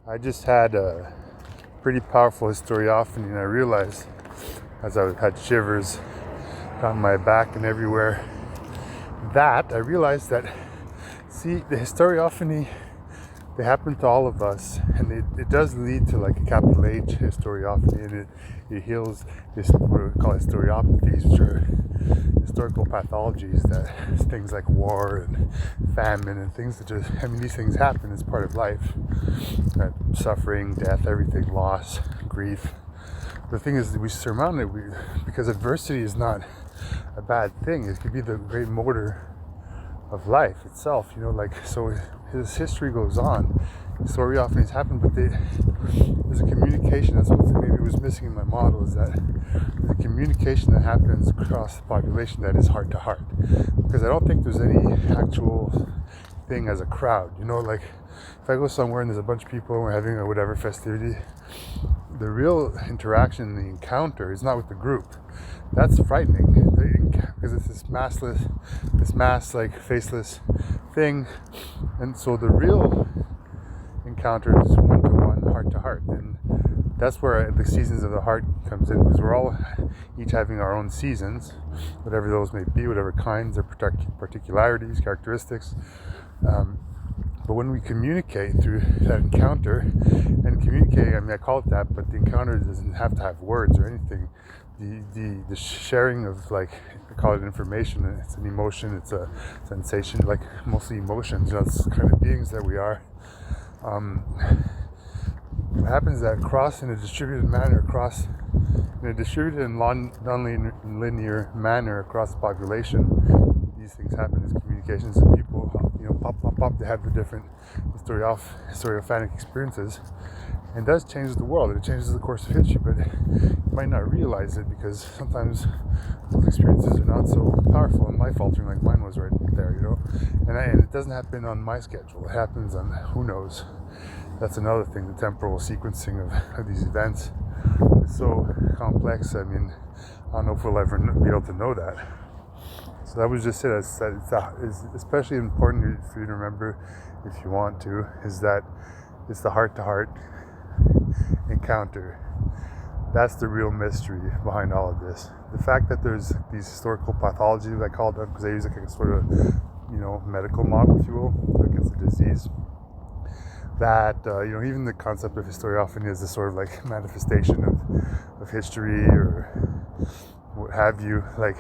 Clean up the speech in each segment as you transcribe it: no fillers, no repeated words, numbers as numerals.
I just had a pretty powerful historiophany, and I realized as I had shivers down my back and everywhere that I realized that, see, the historiophany, they happen to all of us, and it does lead to like a capital H historiophany, and it heals this, what we call historiopathies, which are historical pathologies, that things like war and famine and things that just, I mean, these things happen as part of life. Suffering, death, everything, loss, grief. The thing is that we surmount it because adversity is not a bad thing. It could be the great motor of life itself, like, so his history goes on. Historiophanies happen, but there's a communication. That's what maybe was missing in my model, is that the communication that happens across the population that is heart to heart. Because I don't think there's any actual thing as a crowd, like if I go somewhere and there's a bunch of people and we're having a whatever festivity, the real interaction, the encounter, is not with the group. That's frightening, because it's this mass, like, faceless thing. And so the real encounter is one-to-one, heart-to-heart. And that's where the seasons of the heart comes in, because we're all each having our own seasons, whatever those may be, whatever kinds, their particularities, characteristics. But when we communicate through that encounter, and communicating, I mean, I call it that, but the encounter doesn't have to have words or anything. The sharing of, like, I call it information. It's an emotion, it's a sensation, like mostly emotions. It's kind of beings that we are. What happens is that in a distributed and non-linear manner across the population, these things happen as communications, and people, pop, they have the different historiophanic experiences, and it does change the world, and it changes the course of history, but you might not realize it, because sometimes those experiences are not so powerful and life-altering like mine was right there, and it doesn't happen on my schedule. It happens on, who knows. That's another thing, the temporal sequencing of these events is so complex. I mean, I don't know if we'll ever be able to know that. So that was just it. It's especially important for you to remember, if you want to, is that it's the heart-to-heart encounter. That's the real mystery behind all of this. The fact that there's these historical pathologies, I call them, because they use like a sort of, medical model, if you will, against the disease. That, even the concept of historiophany is a sort of like manifestation of history or what have you. Like,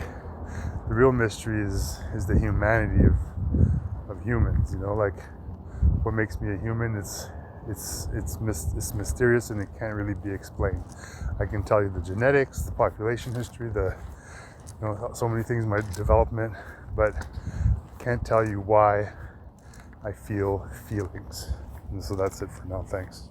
the real mystery is the humanity of humans, like, what makes me a human. It's mysterious, and it can't really be explained. I can tell you the genetics, the population history, so many things, my development, but can't tell you why I feel feelings. And so that's it for now. Thanks.